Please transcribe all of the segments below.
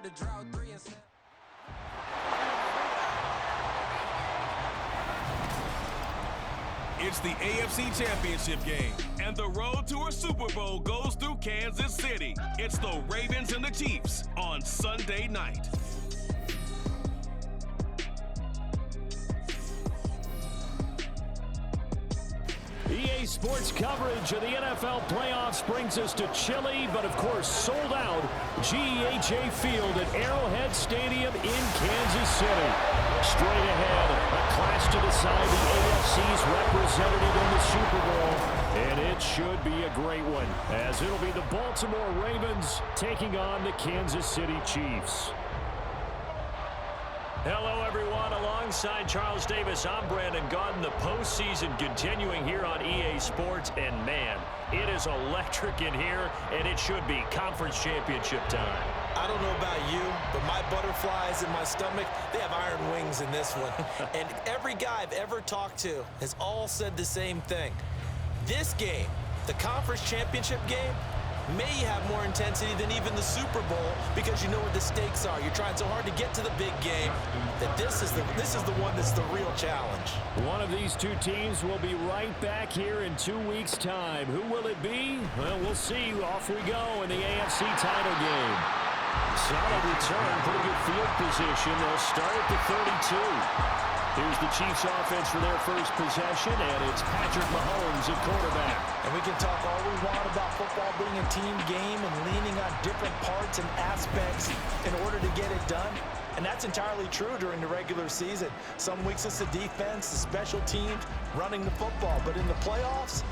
start the drought 3 and 7. It's the AFC Championship game, and the road to a Super Bowl goes through Kansas City. It's the Ravens and the Chiefs on Sunday night. EA Sports coverage of the NFL playoffs brings us to chilly, but of course sold out GEHA Field at Arrowhead Stadium in Kansas City. Straight ahead, a clash to decide the AFC's representative in the Super Bowl, and it should be a great one, as it'll be the Baltimore Ravens taking on the Kansas City Chiefs. Hello, everyone. Alongside Charles Davis, I'm Brandon Gaudin. The postseason continuing here on EA Sports. And, man, it is electric in here, and it should be conference championship time. I don't know about you, but my butterflies in my stomach, they have iron wings in this one. And every guy I've ever talked to has all said the same thing. This game, the conference championship game, may have more intensity than even the Super Bowl because you know what the stakes are. You're trying so hard to get to the big game that this is the one that's the real challenge. One of these two teams will be right back here in 2 weeks' time. Who will it be? Well, we'll see. Off we go in the AFC title game. Solid return, pretty good field position. They'll start at the 32. Here's the Chiefs offense for their first possession, and it's Patrick Mahomes at quarterback. And we can talk all we want about football being a team game and leaning on different parts and aspects in order to get it done. And that's entirely true during the regular season. Some weeks it's the defense, the special teams, running the football. But in the playoffs,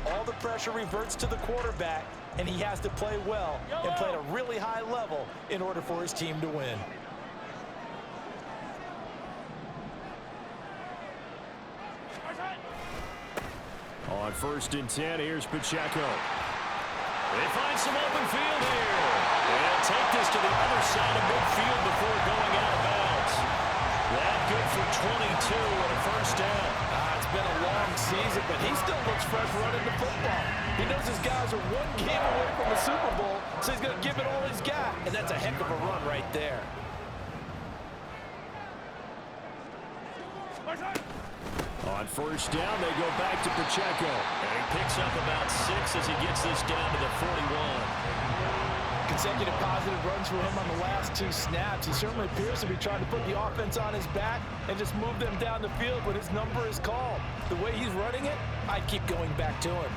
all the pressure reverts to the quarterback, and he has to play well and play at a really high level in order for his team to win. On 1st and 10, here's Pacheco. They find some open field here. And take this to the other side of midfield before going out of bounds. That good for 22 and a first down. It's been a long season, but he still looks fresh running the football. He knows his guys are one game away from the Super Bowl, so he's going to give it all he's got. And that's a heck of a run right there. On 1st down, they go back to Pacheco. And he picks up about 6 as he gets this down to the 41. Consecutive positive runs for him on the last 2 snaps. He certainly appears to be trying to put the offense on his back and just move them down the field when his number is called. The way he's running it, I'd keep going back to him.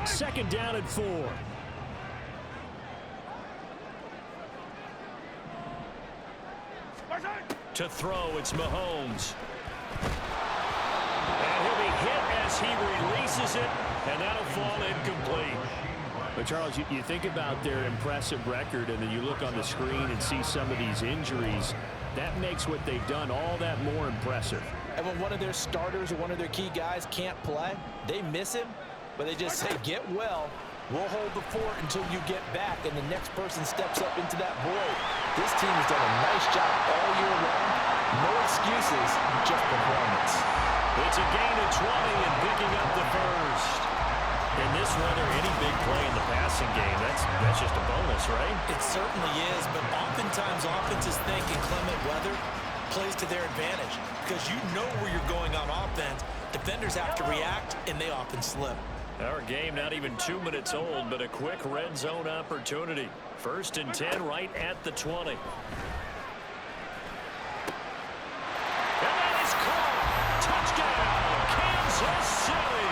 2nd down and 4. To throw, it's Mahomes. And he'll be hit as he releases it, and that'll fall incomplete. But, Charles, you think about their impressive record, and then you look on the screen and see some of these injuries. That makes what they've done all that more impressive. And when one of their starters or one of their key guys can't play, they miss him, but they just say, get well. We'll hold the fort until you get back, and the next person steps up into that void. This team has done a nice job all year long. No excuses, just performance. It's a gain of 20 and picking up the first. In this weather, any big play in the passing game, that's just a bonus, right? It certainly is, but oftentimes offenses think inclement weather plays to their advantage because you know where you're going on offense. Defenders have to react, and they often slip. Our game not even 2 minutes old, but a quick red zone opportunity. 1st and 10 right at the 20. And that is caught. Touchdown, Kansas City.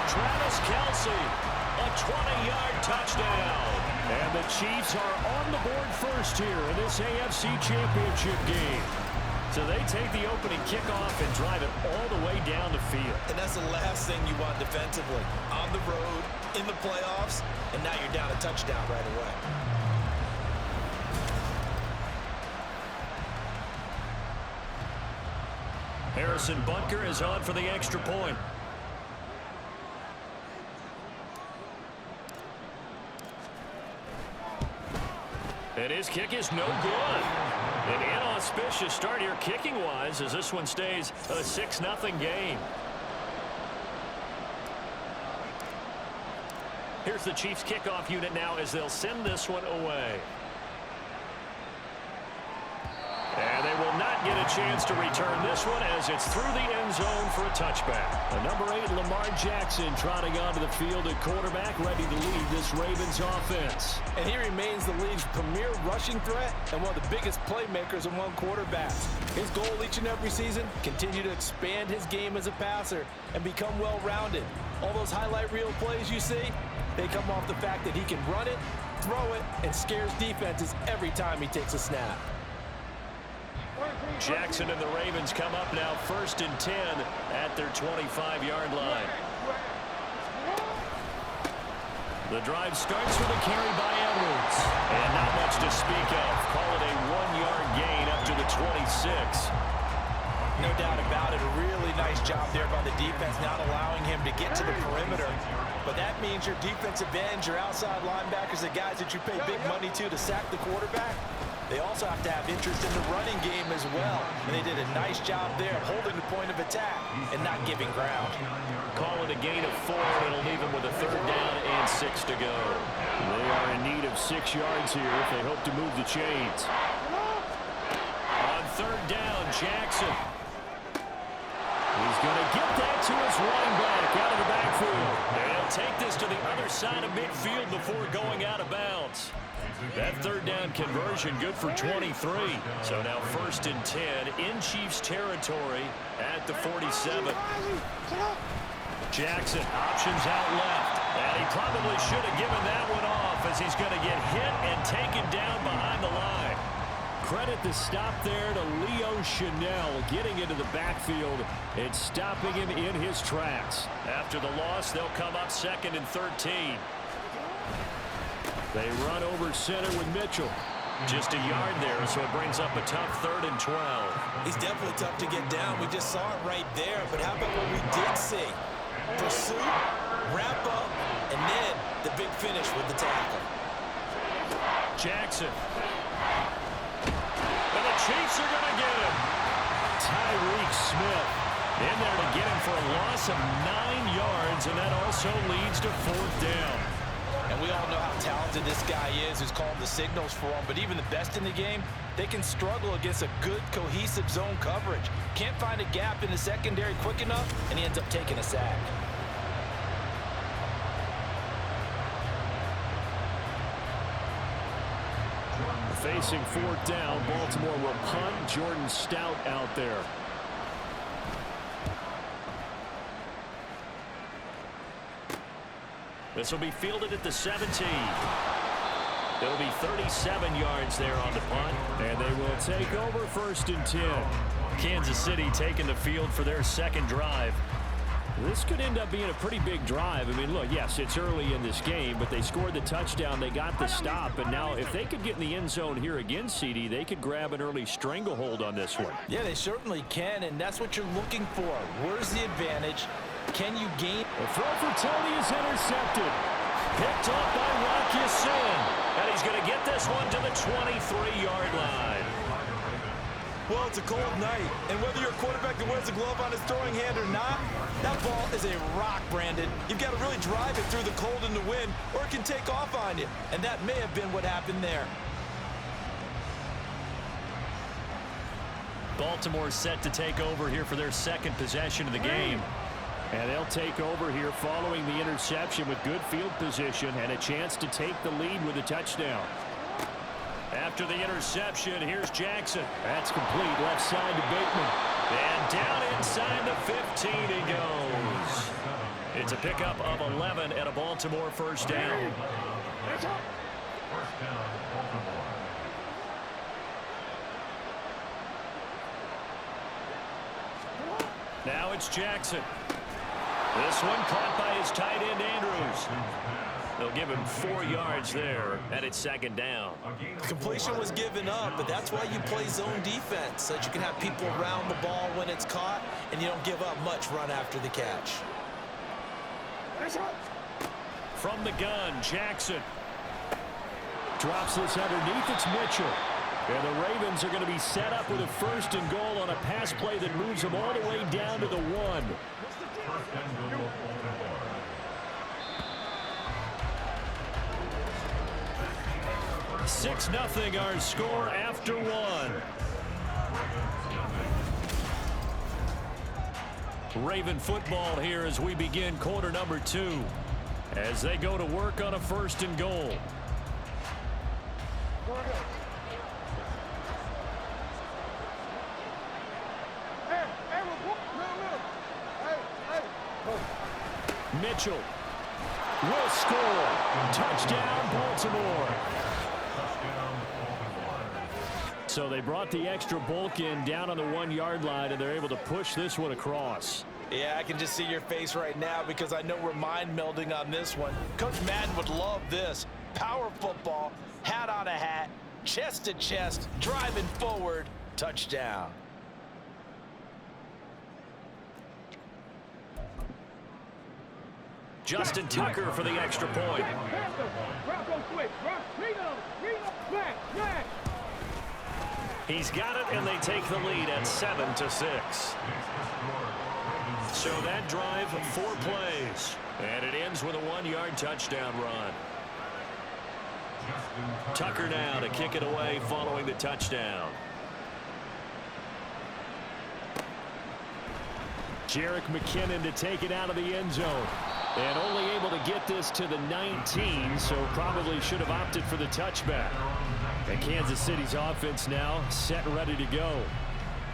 Travis Kelce, a 20-yard touchdown. And the Chiefs are on the board first here in this AFC Championship game. So they take the opening kickoff and drive it all the way down the field. And that's the last thing you want defensively. On the road, in the playoffs, and now you're down a touchdown right away. Harrison Butker is on for the extra point. And his kick is no good. An inauspicious start here kicking-wise as this one stays a 6-0 game. Here's the Chiefs kickoff unit now as they'll send this one away. And they will not get a chance to return this one as it's through the end zone for a touchback. The number 8, Lamar Jackson, trotting onto the field at quarterback, ready to lead this Ravens offense. And he remains the league's premier rushing threat and one of the biggest playmakers among quarterbacks. His goal each and every season, continue to expand his game as a passer and become well-rounded. All those highlight reel plays you see, they come off the fact that he can run it, throw it, and scares defenses every time he takes a snap. Jackson and the Ravens come up now 1st and 10 at their 25-yard line. The drive starts with a carry by Edwards. And not much to speak of. Call it a 1-yard gain up to the 26. No doubt about it. A really nice job there by the defense, not allowing him to get to the perimeter. But that means your defensive ends, your outside linebackers, the guys that you pay big money to sack the quarterback, they also have to have interest in the running game as well. And they did a nice job there holding the point of attack and not giving ground. Call it a gain of 4, and it'll leave them with a 3rd down and 6 to go. They are in need of 6 yards here if they hope to move the chains. On 3rd down, Jackson. He's going to get that to his running back out of the backfield. They'll take this to the other side of midfield before going out of bounds. That 3rd down conversion good for 23. So now 1st and 10 in Chiefs territory at the 47. Jackson options out left. And he probably should have given that one off as he's going to get hit and taken down behind the line. Credit the stop there to Leo Chanel getting into the backfield and stopping him in his tracks. After the loss, they'll come up 2nd and 13. They run over center with Mitchell. Just a yard there, so it brings up a tough 3rd and 12. He's definitely tough to get down. We just saw it right there. But how about what we did see? Pursuit, wrap up, and then the big finish with the tackle. Jackson. And the Chiefs are going to get him. Tyreek Smith in there to get him for a loss of 9 yards, and that also leads to 4th down. And we all know how talented this guy is who's called the signals for him. But even the best in the game, they can struggle against a good, cohesive zone coverage. Can't find a gap in the secondary quick enough, and he ends up taking a sack. Facing 4th down, Baltimore will punt. Jordan Stout out there. This will be fielded at the 17. It'll be 37 yards there on the punt. And they will take over 1st and 10. Kansas City taking the field for their 2nd drive. This could end up being a pretty big drive. I mean, look, yes, it's early in this game, but they scored the touchdown. They got the stop. And now if they could get in the end zone here again, CD, they could grab an early stranglehold on this one. Yeah, they certainly can, and that's what you're looking for. Where's the advantage? Can you gain? The throw for Tony is intercepted. Picked off by Rock Ya-Sin. And he's going to get this one to the 23-yard line. Well, it's a cold night, and whether you're a quarterback that wears a glove on his throwing hand or not, that ball is a rock, Brandon. You've got to really drive it through the cold and the wind, or it can take off on you. And that may have been what happened there. Baltimore set to take over here for their 2nd possession of the game. And they'll take over here following the interception with good field position and a chance to take the lead with a touchdown. After the interception, here's Jackson. That's complete, left side to Bateman. And down inside the 15 he goes. It's a pickup of 11 and a Baltimore 1st down. Now it's Jackson. This one caught by his tight end, Andrews. They'll give him 4 yards there, and it's 2nd down. Completion was given up, but that's why you play zone defense, so that you can have people around the ball when it's caught, and you don't give up much run after the catch. From the gun, Jackson. Drops this underneath, it's Mitchell. And the Ravens are going to be set up with a 1st and goal on a pass play that moves them all the way down to the 1. 6-0 our score after one. Raven football here as we begin quarter number 2. As they go to work on a 1st and goal. Mitchell will score. Touchdown, Baltimore. So they brought the extra bulk in down on the 1-yard line, and they're able to push this one across. Yeah, I can just see your face right now because I know we're mind melding on this one. Coach Madden would love this. Power football, hat on a hat, chest to chest, driving forward, touchdown. Justin Tucker for the extra point. He's got it, and they take the lead at 7-6. So that drive, 4 plays. And it ends with a 1-yard touchdown run. Tucker now to kick it away following the touchdown. Jerick McKinnon to take it out of the end zone. And only able to get this to the 19, so probably should have opted for the touchback. And Kansas City's offense now set and ready to go.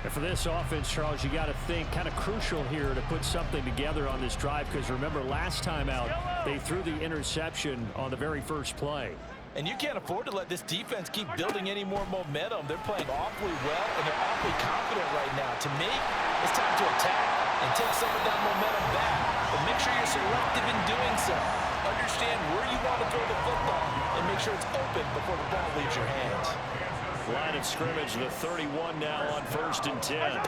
And for this offense, Charles, you got to think kind of crucial here to put something together on this drive, because remember last time out they threw the interception on the very first play. And you can't afford to let this defense keep building any more momentum. They're playing awfully well, and they're awfully confident right now. To me, it's time to attack and take some of that momentum back. But make sure you're selective in doing so. Understand where you want to throw the football and make sure it's open before the ball leaves your hands. Line of scrimmage, the 31 now on 1st and 10.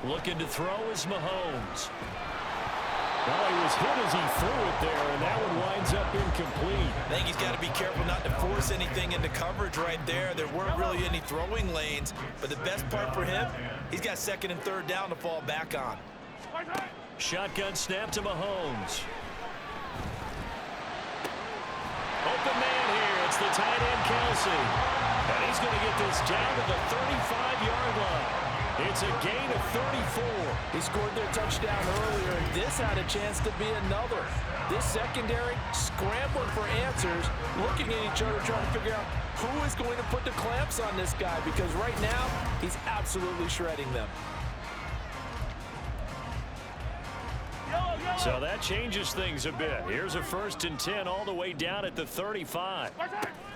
Looking to throw is Mahomes. Well, he was hit as he threw it there, and that one winds up incomplete. I think he's got to be careful not to force anything into coverage right there. There weren't really any throwing lanes, but the best part for him, he's got 2nd and 3rd down to fall back on. Shotgun snap to Mahomes. Open man here. It's the tight end, Kelsey. And he's going to get this down to the 35-yard line. It's a gain of 34. He scored their touchdown earlier, and this had a chance to be another. This secondary scrambling for answers, looking at each other, trying to figure out who is going to put the clamps on this guy, because right now, he's absolutely shredding them. So that changes things a bit. Here's a 1st and 10 all the way down at the 35.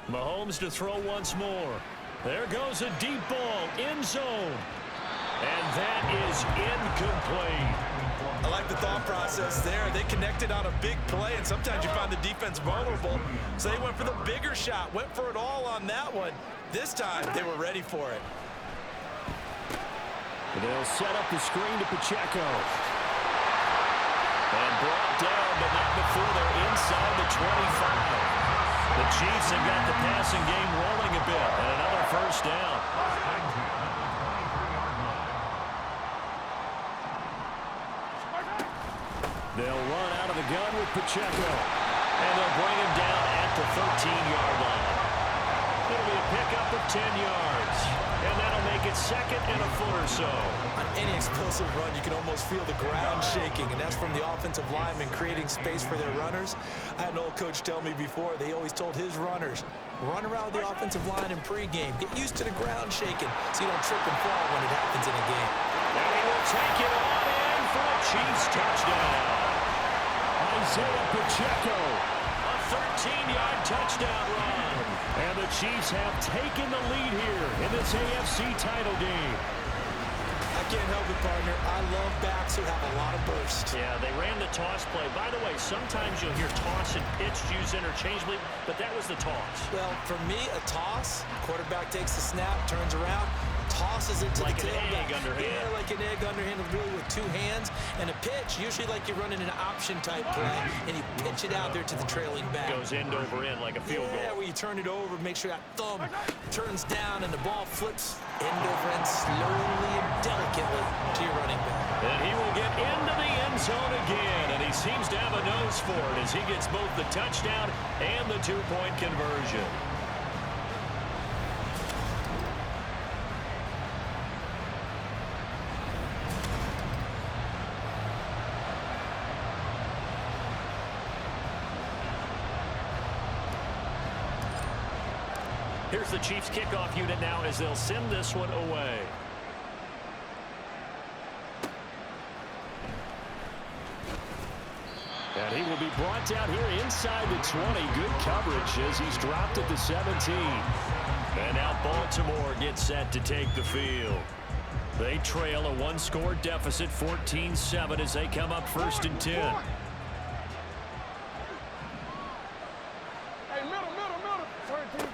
Mahomes to throw once more. There goes a deep ball, end zone. And that is incomplete. I like the thought process there. They connected on a big play, and sometimes you find the defense vulnerable. So they went for the bigger shot, went for it all on that one. This time, they were ready for it. They'll set up the screen to Pacheco. And brought down, but not before they're inside the 25. The Chiefs have got the passing game rolling a bit, and another 1st down. They'll run out of the gun with Pacheco, and they'll bring him down at the 13-yard line. It'll be a pickup of 10 yards, and that'll make it 2nd and a foot or so. On any explosive run, you can almost feel the ground shaking, and that's from the offensive linemen creating space for their runners. I had an old coach tell me before, they always told his runners, run around the offensive line in pregame. Get used to the ground shaking so you don't trip and fall when it happens in a game. And he will take it on in for a Chiefs touchdown. Isaiah Pacheco, a 13-yard touchdown run. And the Chiefs have taken the lead here in this AFC title game. I can't help it, partner. I love backs who have a lot of burst. Yeah, they ran the toss play. By the way, sometimes you'll hear toss and pitch used interchangeably, but that was the toss. Well, for me, a toss, quarterback takes the snap, turns around, tosses it to like the tailback. Like an egg underhand. Yeah, like an egg underhand, really with 2 hands. And a pitch, usually like you're running an option-type play, and you pitch it out there to the trailing back. Goes end over end like a field goal. Yeah, where you turn it over, make sure that thumb turns down, and the ball flips end over end slowly and delicately to your running back. And he will get into the end zone again, and he seems to have a nose for it as he gets both the touchdown and the 2-point conversion. Here's the Chiefs kickoff unit now as they'll send this one away. And he will be brought down here inside the 20. Good coverage as he's dropped at the 17. And now Baltimore gets set to take the field. They trail a one-score deficit, 14-7, as they come up 1st and 10. Hey, middle. 13.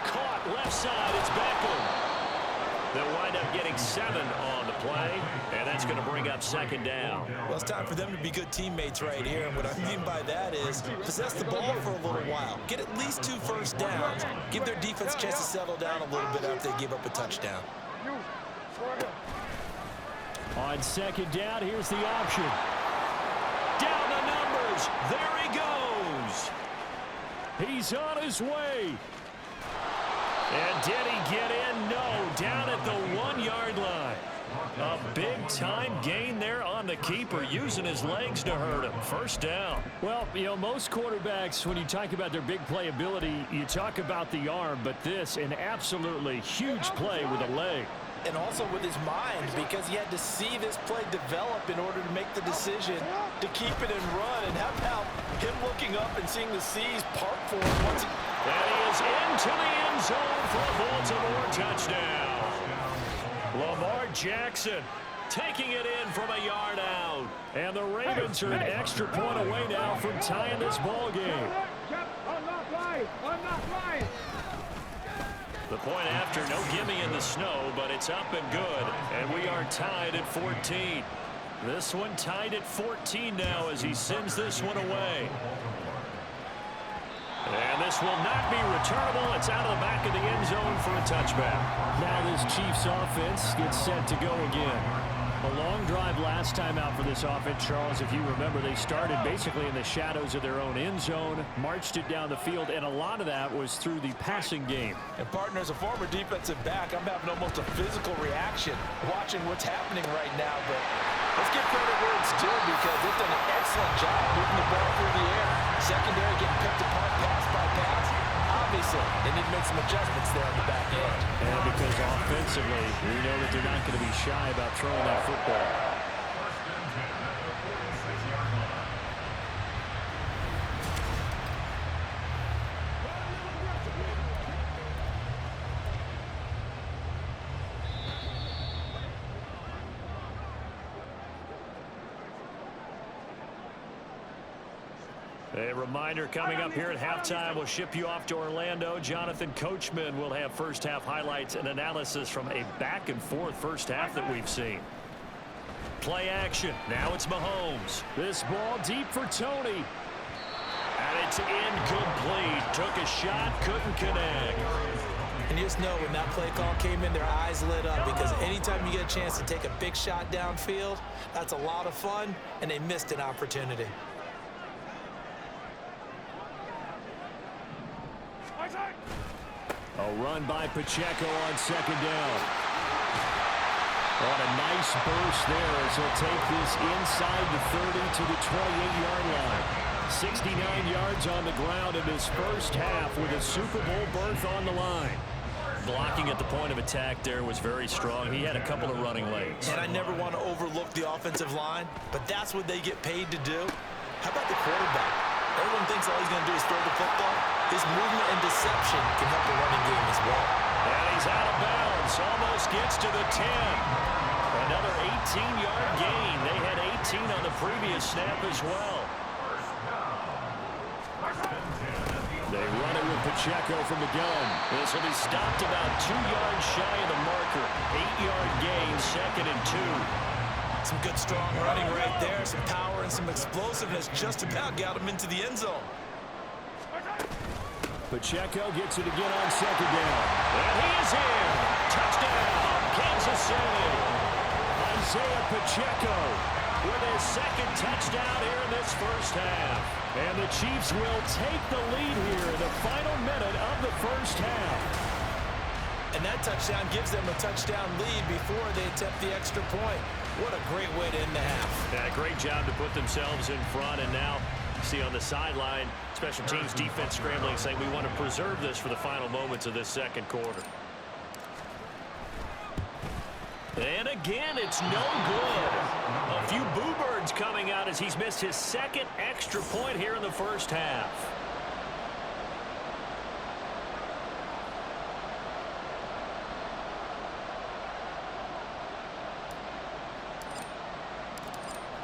Caught left side. It's Beckham. They'll wind up getting 7 on the play, and that's going to bring up 2nd down. Well, it's time for them to be good teammates right here, and what I mean by that is possess the ball for a little while. Get at least 2 first downs. Give their defense a chance to settle down a little bit after they give up a touchdown. On 2nd down, here's the option. Down the numbers. There he goes. He's on his way. And did he get in? No, down at the 1-yard line. A big-time gain there on the keeper, using his legs to hurt him. 1st down. Well, you know, most quarterbacks, when you talk about their big playability, you talk about the arm, but this, an absolutely huge play with a leg. And also with his mind, because he had to see this play develop in order to make the decision to keep it and run. And how about him looking up and seeing the seas part for him once he... And he is into the end zone for a Baltimore touchdown. Lamar Jackson taking it in from a yard out. And the Ravens are an extra point away now from tying this ball game. I'm not lying. The point after, no gimme in the snow, but it's up and good. And we are tied at 14. This one tied at 14 now as he sends this one away. And this will not be returnable. It's out of the back of the end zone for a touchback. Now this Chiefs offense gets set to go again. A long drive last time out for this offense, Charles. If you remember, they started basically in the shadows of their own end zone, marched it down the field, and a lot of that was through the passing game. And partner, as a former defensive back, I'm having almost a physical reaction watching what's happening right now. But let's give credit where it's due, because they've done an excellent job moving the ball through the air. Secondary getting picked apart pass by pass. Obviously, they need to make some adjustments there on the back end. And because offensively, we know that they're not going to be shy about throwing that football. A reminder coming up here at halftime, we'll ship you off to Orlando. Jonathan Coachman will have first half highlights and analysis from a back and forth first half that we've seen. Play action. Now it's Mahomes. This ball deep for Tony. And it's incomplete. Took a shot, couldn't connect. And you just know when that play call came in, their eyes lit up, because anytime you get a chance to take a big shot downfield, that's a lot of fun, and they missed an opportunity. A run by Pacheco on 2nd down. What a nice burst there as he'll take this inside the 30 to the 28-yard line. 69 yards on the ground in his first half with a Super Bowl berth on the line. Blocking at the point of attack there was very strong. He had a couple of running lanes. And I never want to overlook the offensive line, but that's what they get paid to do. How about the quarterback? Everyone thinks all he's going to do is throw the football. His movement and deception can help the running game as well. And he's out of bounds. Almost gets to the 10. Another 18-yard gain. They had 18 on the previous snap as well. They run it with Pacheco from the gun. This will be stopped about 2 yards shy of the marker. 8-yard gain, 2nd and 2. Some good, strong running right there. Some power and some explosiveness just about got him into the end zone. Pacheco gets it again on 2nd down. And he is in. Touchdown, Kansas City. Isaiah Pacheco with his 2nd touchdown here in this first half. And the Chiefs will take the lead here in the final minute of the first half. And that touchdown gives them a touchdown lead before they attempt the extra point. What a great way to end the half. Yeah, great job to put themselves in front, and now See on the sideline, special teams defense scrambling, saying we want to preserve this for the final moments of this second quarter. And again, it's no good. A few boo birds coming out as he's missed his second extra point here in the first half.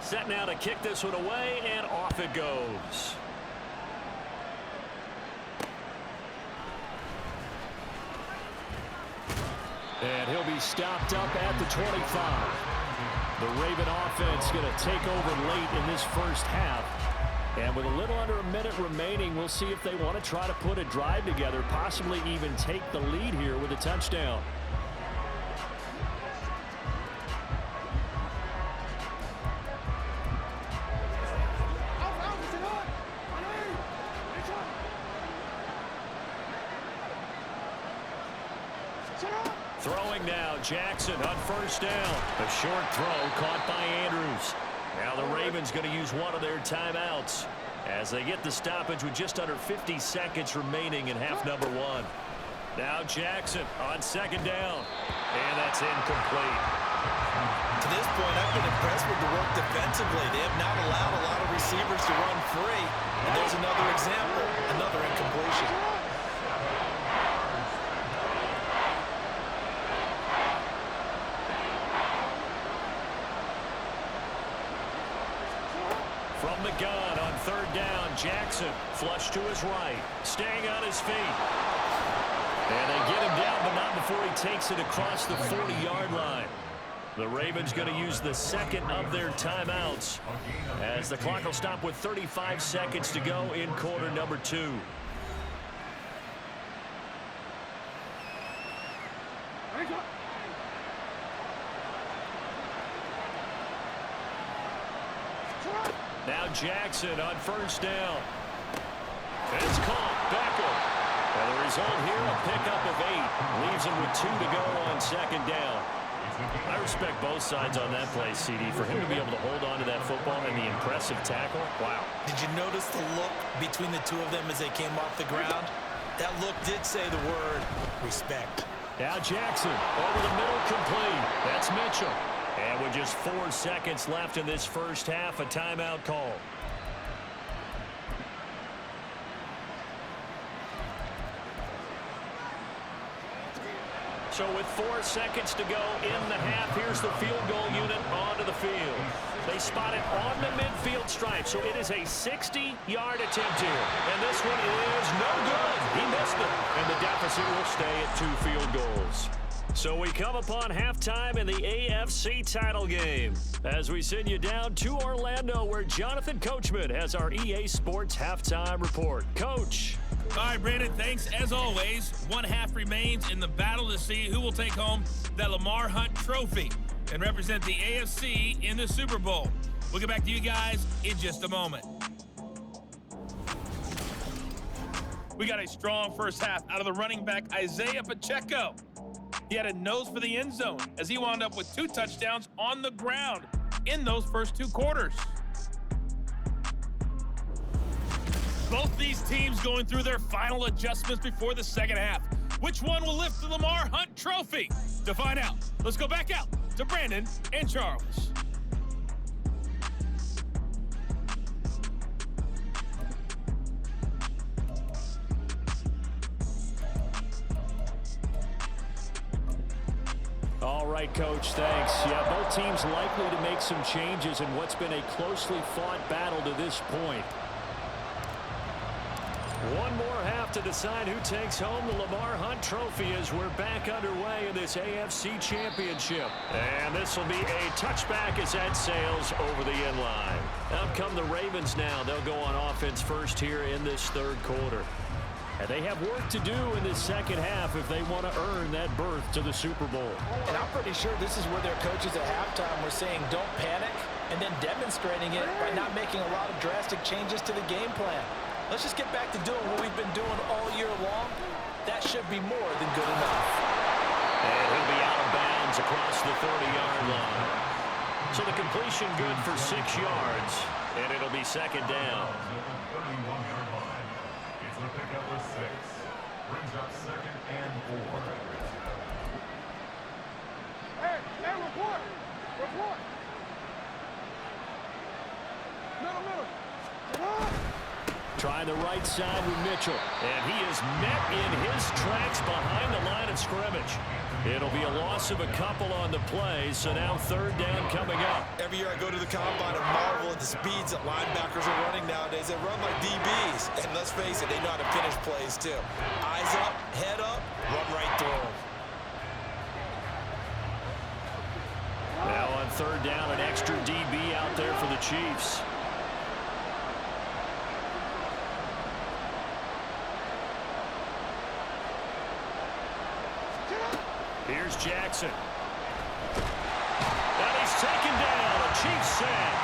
Set now to kick this one away, and off it goes. And he'll be stopped up at the 25. The Raven offense going to take over late in this first half. And with a little under a minute remaining, we'll see if they want to try to put a drive together, possibly even take the lead here with a touchdown. Throwing now, Jackson on first down. A short throw caught by Andrews. Now the Ravens going to use one of their timeouts as they get the stoppage with just under 50 seconds remaining in half number one. Now Jackson on second down. And that's incomplete. To this point, I've been impressed with the work defensively. They have not allowed a lot of receivers to run free. And there's another example, another incompletion. From the gun on third down, Jackson flush to his right, staying on his feet. And they get him down, but not before he takes it across the 40-yard line. The Ravens going to use the second of their timeouts as the clock will stop with 35 seconds to go in quarter number two. Now Jackson on first down. It's caught. Beckham. And the result here, a pickup of 8. Leaves him with 2 to go on second down. I respect both sides on that play, CD. For him to be able to hold on to that football and the impressive tackle, wow. Did you notice the look between the two of them as they came off the ground? That look did say the word respect. Now Jackson over the middle, complete. That's Mitchell. And with just 4 seconds left in this first half, a timeout call. So with 4 seconds to go in the half, here's the field goal unit onto the field. They spot it on the midfield stripe, so it is a 60-yard attempt here. And this one is no good. He missed it. And the deficit will stay at 2 field goals. So we come upon halftime in the AFC title game as we send you down to Orlando, where Jonathan Coachman has our EA Sports halftime report. Coach. All right, Brandon, thanks as always. One half remains in the battle to see who will take home the Lamar Hunt Trophy and represent the AFC in the Super Bowl. We'll get back to you guys in just a moment. We got a strong first half out of the running back, Isaiah Pacheco. He had a nose for the end zone as he wound up with 2 touchdowns on the ground in those first 2 quarters. Both these teams going through their final adjustments before the second half. Which one will lift the Lamar Hunt Trophy? To find out, let's go back out to Brandon and Charles. All right, Coach, thanks. Yeah, both teams likely to make some changes in what's been a closely fought battle to this point. One more half to decide who takes home the Lamar Hunt Trophy as we're back underway in this AFC Championship. And this will be a touchback as that sails over the end line. Out come the Ravens now. They'll go on offense first here in this third quarter. And they have work to do in this second half if they want to earn that berth to the Super Bowl. And I'm pretty sure this is where their coaches at halftime were saying don't panic, and then demonstrating it by not making a lot of drastic changes to the game plan. Let's just get back to doing what we've been doing all year long. That should be more than good enough. And he'll be out of bounds across the 30-yard line. So the completion good for 6 yards, and it'll be be second down. It's a pickup of 6. Brings up 2nd and 4. Hey, report. Report. Middle. Trying the right side with Mitchell. And he is met in his tracks behind the line of scrimmage. It'll be a loss of a couple on the play, so now third down coming up. Every year I go to the combine and marvel at the speeds that linebackers are running nowadays. They run like DBs. And let's face it, they know how to finish plays too. Eyes up, head up, run right through them. Now on third down, an extra DB out there for the Chiefs. Here's Jackson. And he's taken down. A Chiefs sack.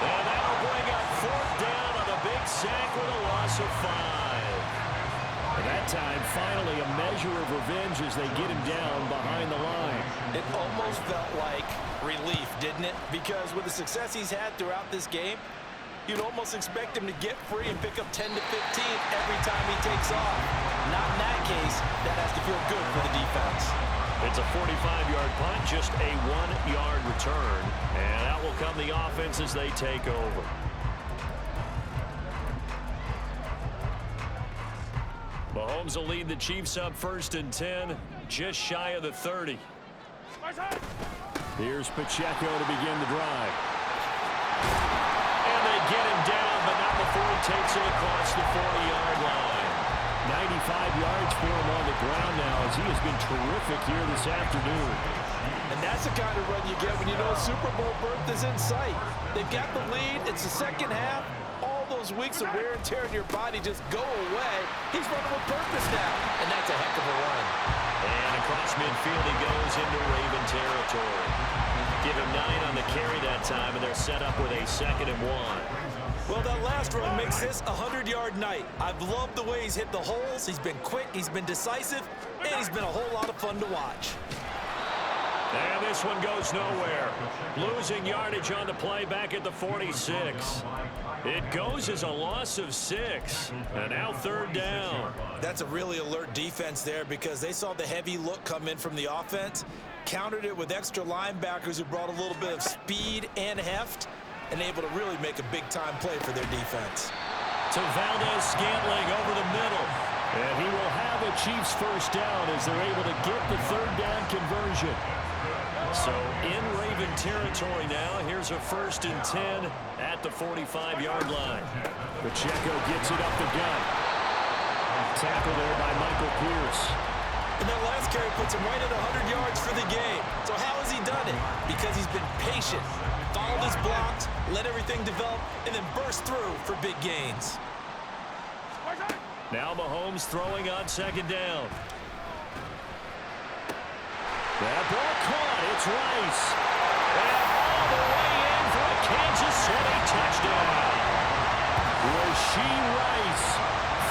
And that'll bring up fourth down on a big sack with a loss of 5. And that time, finally, a measure of revenge as they get him down behind the line. It almost felt like relief, didn't it? Because with the success he's had throughout this game, you'd almost expect him to get free and pick up 10 to 15 every time he takes off. Not in that case. That has to feel good for the defense. It's a 45-yard punt, just a 1-yard return. And out will come the offense as they take over. Mahomes will lead the Chiefs up 1st and 10, just shy of the 30. Here's Pacheco to begin the drive. And they get him down, but not before he takes it across the 40-yard line. 95 yards for him on the ground now as he has been terrific here this afternoon. And that's the kind of run you get when you know Super Bowl berth is in sight. They've got the lead. It's the second half. All those weeks of wear and tear in your body just go away. He's running with purpose now, and that's a heck of a run. And across midfield he goes into Raven territory. Give him 9 on the carry that time, and they're set up with a 2nd and 1. Well, that last run makes this a 100-yard night. I've loved the way he's hit the holes. He's been quick, he's been decisive, and he's been a whole lot of fun to watch. And this one goes nowhere. Losing yardage on the play back at the 46. It goes as a loss of 6. And now third down. That's a really alert defense there because they saw the heavy look come in from the offense, countered it with extra linebackers who brought a little bit of speed and heft, and able to really make a big-time play for their defense. To Valdez-Scantling over the middle. And he will have a Chiefs first down as they're able to get the third down conversion. So in Raven territory now, here's a 1st and 10 at the 45-yard line. Pacheco gets it up the gut. Tackle there by Michael Pierce. And that last carry puts him right at 100 yards for the game. So how has he done it? Because he's been patient, followed his blocks, let everything develop, and then burst through for big gains. Now Mahomes throwing on 2nd down. That ball caught. It's Rice. And all the way in for a Kansas City touchdown. Rashee Rice,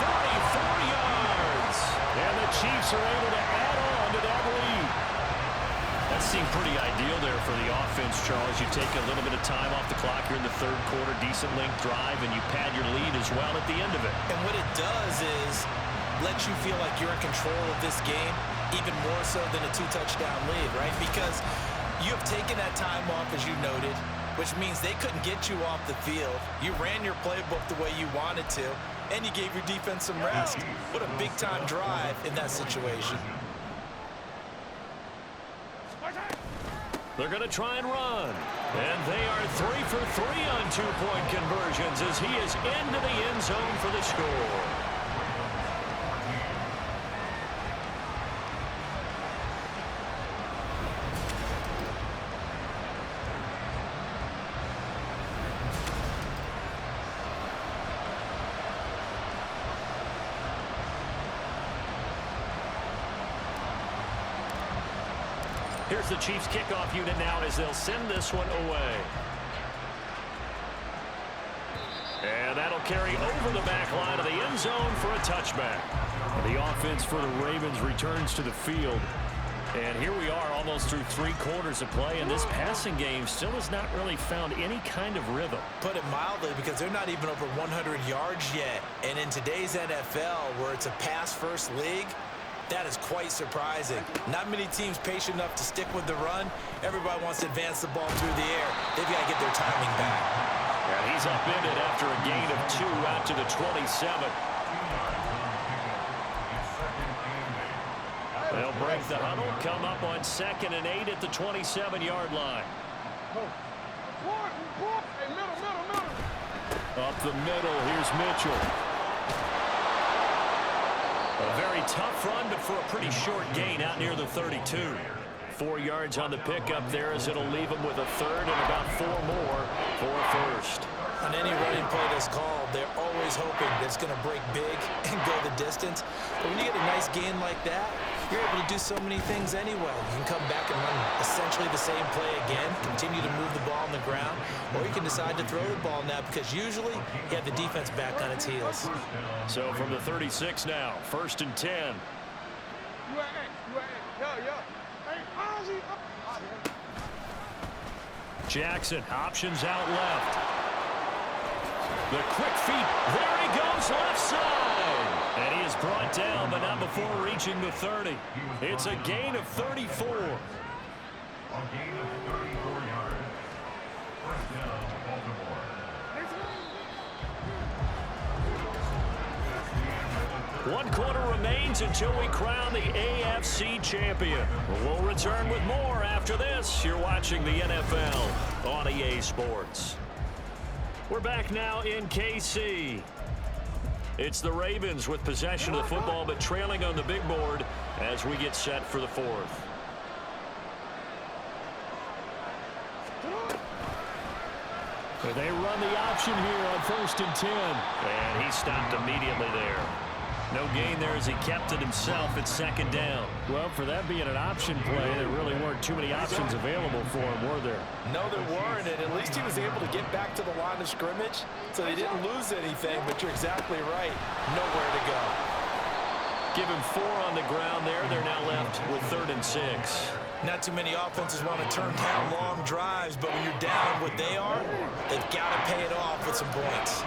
44 yards. And the Chiefs are able to add on to that lead. That seemed pretty ideal there for the offense, Charles. You take a little bit of time off the clock here in the third quarter, decent length drive, and you pad your lead as well at the end of it. And what it does is let you feel like you're in control of this game, even more so than a 2-touchdown lead, right? Because you have taken that time off, as you noted, which means they couldn't get you off the field. You ran your playbook the way you wanted to, and you gave your defense some rest. What a big-time drive in that situation. They're going to try and run. And they are 3 for 3 on 2-point conversions as he is into the end zone for the score. Here's the Chiefs kickoff unit now as they'll send this one away. And that'll carry over the back line of the end zone for a touchback. The offense for the Ravens returns to the field. And here we are almost through 3 quarters of play, and this passing game still has not really found any kind of rhythm. Put it mildly, because they're not even over 100 yards yet. And in today's NFL, where it's a pass-first league, that is quite surprising. Not many teams patient enough to stick with the run. Everybody wants to advance the ball through the air. They've got to get their timing back. And he's upended after a gain of 2 out to the 27. They'll break the huddle, come up on 2nd and 8 at the 27-yard line. Hey, middle. Up the middle, here's Mitchell. A very tough run, but for a pretty short gain out near the 32. 4 yards on the pickup there, as it'll leave him with a 3rd and about 4 more for a 1st. On any running play that's called, they're always hoping that it's going to break big and go the distance. But when you get a nice gain like that, you're able to do so many things anyway. You can come back and run essentially the same play again, continue to move the ball on the ground, or you can decide to throw the ball now because usually you have the defense back on its heels. So from the 36 now, 1st and 10. Jackson, options out left. The quick feet, there he goes, left side. And he is brought down, but not before reaching the 30. It's a gain of 34. A gain of 34 yards. First down, Baltimore. 1 quarter remains until we crown the AFC champion. We'll return with more after this. You're watching the NFL on EA Sports. We're back now in KC. It's the Ravens with possession of the football, but trailing on the big board as we get set for the 4th. They run the option here on 1st and 10. And he stopped immediately there. No gain there as he kept it himself at 2nd down. Well, for that being an option play, there really weren't too many options available for him, were there? No, there weren't, and at least he was able to get back to the line of scrimmage, so they didn't lose anything, but you're exactly right. Nowhere to go. Give him 4 on the ground there. They're now left with 3rd and 6. Not too many offenses want to turn down long drives, but when you're down what they are, they've got to pay it off with some points.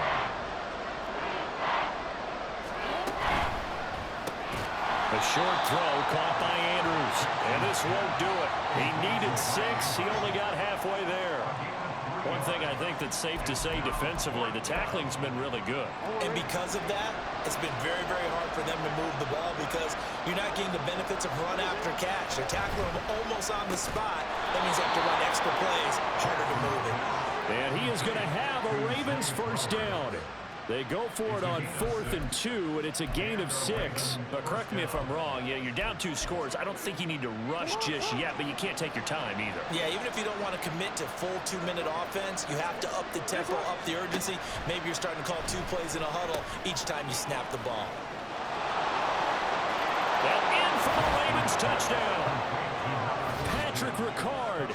A short throw caught by Andrews, and this won't do it. He needed 6. He only got halfway there. One thing I think that's safe to say defensively, the tackling's been really good. And because of that, it's been very, very hard for them to move the ball because you're not getting the benefits of run after catch. They're tackling them almost on the spot. That means they have to run extra plays, harder to move it. And he is going to have a Ravens 1st down. They go for it on 4th and 2, and it's a gain of 6. But correct me if I'm wrong. Yeah, you're down 2 scores. I don't think you need to rush just yet, but you can't take your time either. Yeah, even if you don't want to commit to full 2-minute offense, you have to up the tempo, up the urgency. Maybe you're starting to call 2 plays in a huddle each time you snap the ball. And in for the Ravens touchdown. Patrick Ricard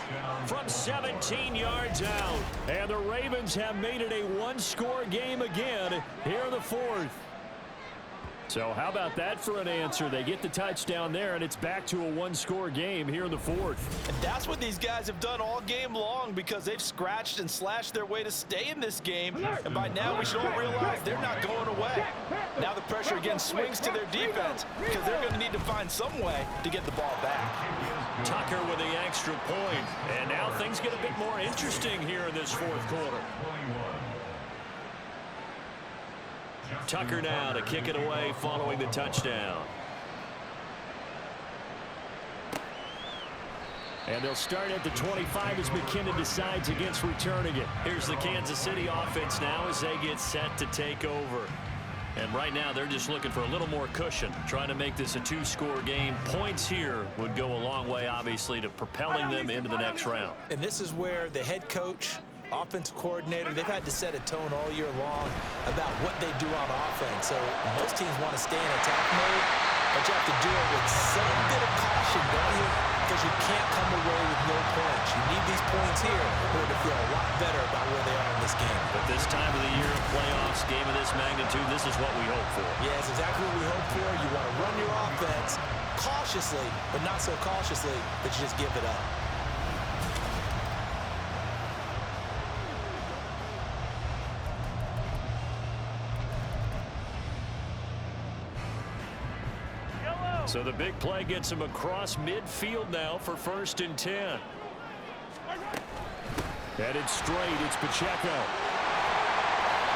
from 17 yards out. And the Ravens have made it a 1-score game again here in the 4th. So how about that for an answer? They get the touchdown there, and it's back to a 1-score game here in the 4th. And that's what these guys have done all game long because they've scratched and slashed their way to stay in this game. And by now we should all realize they're not going away. Now the pressure again swings to their defense because they're going to need to find some way to get the ball back. Tucker with the extra point. And now things get a bit more interesting here in this 4th quarter. Tucker now to kick it away following the touchdown. And they'll start at the 25 as McKinnon decides against returning it. Here's the Kansas City offense now as they get set to take over. And right now they're just looking for a little more cushion, trying to make this a 2-score game. Points here would go a long way, obviously, to propelling them into the next round. And this is where the head coach, offensive coordinator, they've had to set a tone all year long about what they do on offense. So most teams want to stay in attack mode, but you have to do it with some bit of caution, don't you? Because you can't come away with no points. You need these points here in order to feel a lot better about where they are in this game. But this time of the year, playoffs, game of this magnitude, this is what we hope for. Yeah, it's exactly what we hope for. You want to run your offense cautiously, but not so cautiously that you just give it up. So the big play gets him across midfield now for 1st and 10. Headed straight, it's Pacheco.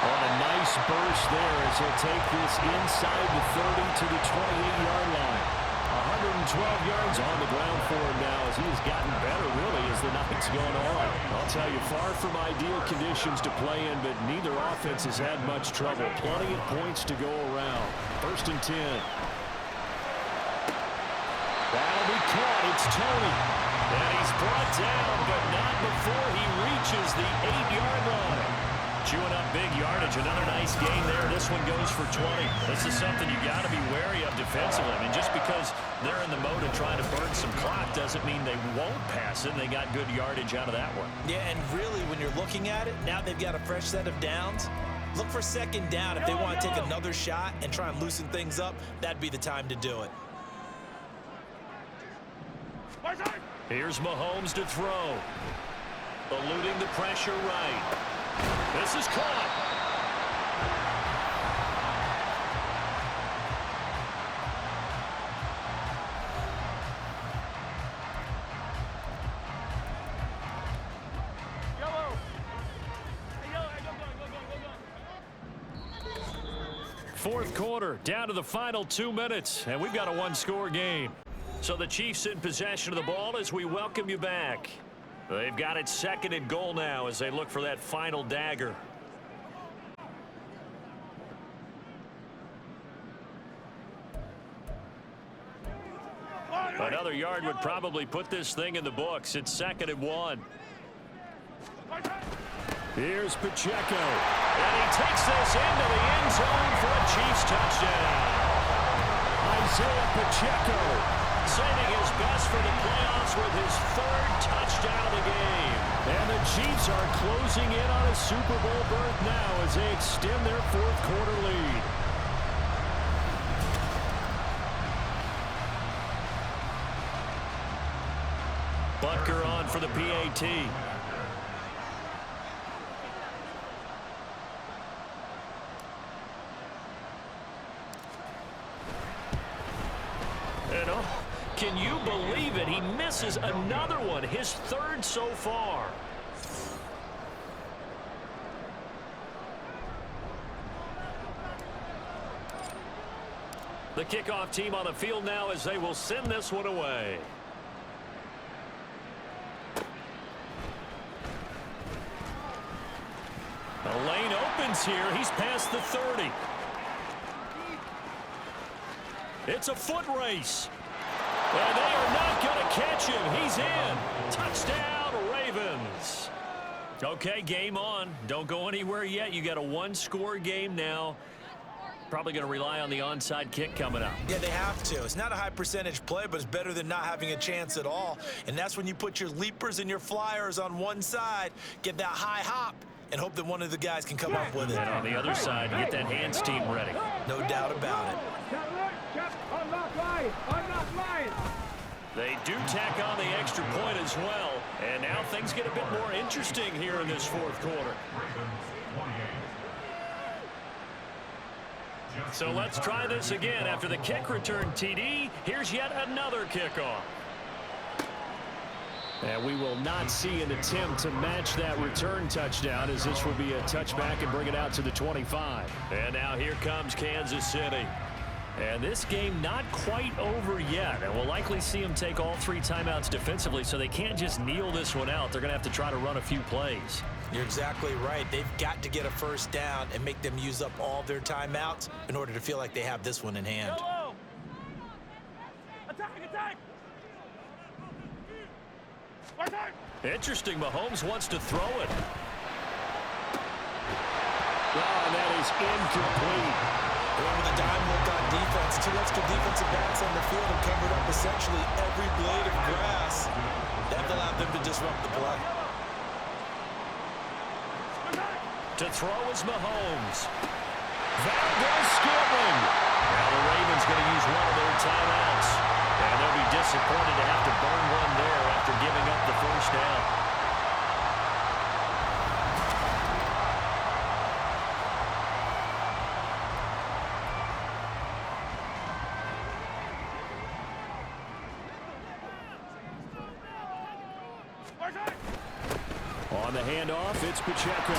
On a nice burst there as he'll take this inside the 30 to the 28-yard line. 112 yards on the ground for him now as he has gotten better, really, as the night's gone on. I'll tell you, far from ideal conditions to play in, but neither offense has had much trouble. Plenty of points to go around. 1st and 10. That'll be caught. It's Tony. And he's brought down, but not before he reaches the 8-yard line. Chewing up big yardage. Another nice gain there. This one goes for 20. This is something you got to be wary of defensively. I mean, just because they're in the mode of trying to burn some clock doesn't mean they won't pass it. They got good yardage out of that one. Yeah, and really, when you're looking at it, now they've got a fresh set of downs. Look for 2nd down. If they want to take another shot and try and loosen things up, that'd be the time to do it. Here's Mahomes to throw. Eluding the pressure right. This is caught. Fourth quarter, down to the final 2 minutes, and we've got a one-score game. So the Chiefs in possession of the ball as we welcome you back. They've got it 2nd and goal now as they look for that final dagger. Another yard would probably put this thing in the books. It's 2nd and 1. Here's Pacheco. And he takes this into the end zone for a Chiefs touchdown. Isaiah Pacheco saving his best for the playoffs with his 3rd touchdown of the game. And the Chiefs are closing in on a Super Bowl berth now as they extend their 4th quarter lead. Butker on for the PAT. Can you believe it? He misses another one, his 3rd so far. The kickoff team on the field now as they will send this one away. The lane opens here. He's past the 30. It's a foot race. And they are not going to catch him. He's in. Touchdown, Ravens. Okay, game on. Don't go anywhere yet. You got a one-score game now. Probably going to rely on the onside kick coming up. Yeah, they have to. It's not a high percentage play, but it's better than not having a chance at all. And that's when you put your leapers and your flyers on one side, get that high hop, and hope that one of the guys can come up with it. And on the other side, get that hands team ready. No doubt about it. I'm not lying. I'm not lying. They do tack on the extra point as well. And now things get a bit more interesting here in this 4th quarter. So let's try this again. After the kick return TD, here's yet another kickoff. And we will not see an attempt to match that return touchdown, as this will be a touchback and bring it out to the 25. And now here comes Kansas City. And this game not quite over yet. And we'll likely see them take all 3 timeouts defensively, so they can't just kneel this one out. They're going to have to try to run a few plays. You're exactly right. They've got to get a first down and make them use up all their timeouts in order to feel like they have this one in hand. Hello. Attack, attack. Attack. Interesting. Mahomes wants to throw it. Oh, and that is incomplete. With a dime look on defense, 2 extra defensive backs on the field and covered up essentially every blade of grass. That allowed them to disrupt the play. To throw is Mahomes. That goes Scotland. Now the Ravens going to use one of their timeouts. And they'll be disappointed to have to burn one there after giving up the first down. On the handoff, it's Pacheco.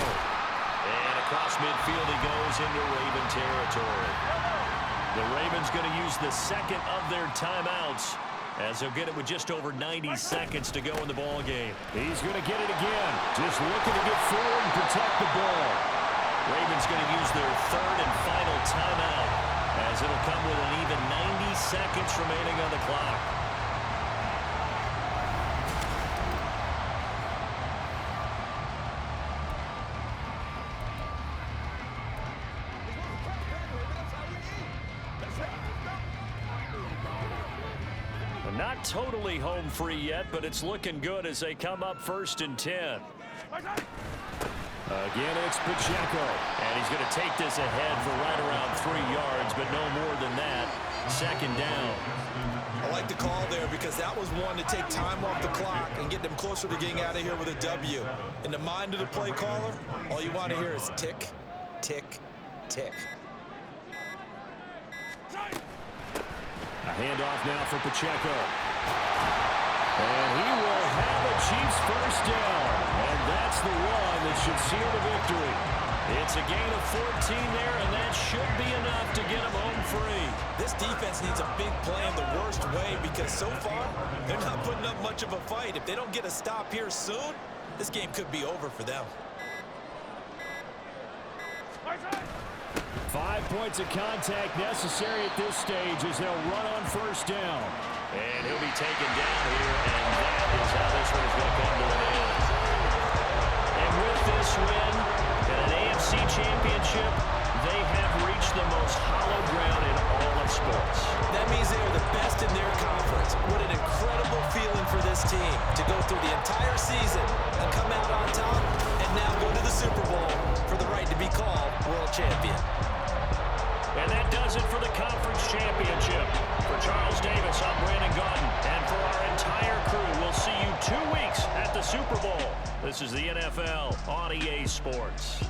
And across midfield he goes into Raven territory. The Ravens going to use the second of their timeouts as they'll get it with just over 90 seconds to go in the ball game. He's going to get it again. Just looking to get forward and protect the ball. Ravens going to use their third and final timeout as it'll come with an even 90 seconds remaining on the clock. Not totally home free yet, but it's looking good as they come up 1st and 10. Again, it's Pacheco. And he's going to take this ahead for right around 3 yards, but no more than that. 2nd down. I like the call there because that was one to take time off the clock and get them closer to getting out of here with a W. In the mind of the play caller, all you want to hear is tick, tick, tick. A handoff now for Pacheco. And he will have a Chiefs first down. And that's the one that should seal the victory. It's a gain of 14 there, and that should be enough to get them home free. This defense needs a big play in the worst way because so far, they're not putting up much of a fight. If they don't get a stop here soon, this game could be over for them. 5 points of contact necessary at this stage as they'll run on 1st down. And he'll be taken down here, and that is how this one is going to come to an end. And with this win and an AFC championship, they have reached the most hallowed ground in all of sports. That means they are the best in their conference. What an incredible feeling for this team to go through the entire season and come out on top and now go to the Super Bowl for the right to be called world champion. And that does it for the conference championship. For Charles Davis, I'm Brandon Gaudin. And for our entire crew, we'll see you 2 weeks at the Super Bowl. This is the NFL on EA Sports.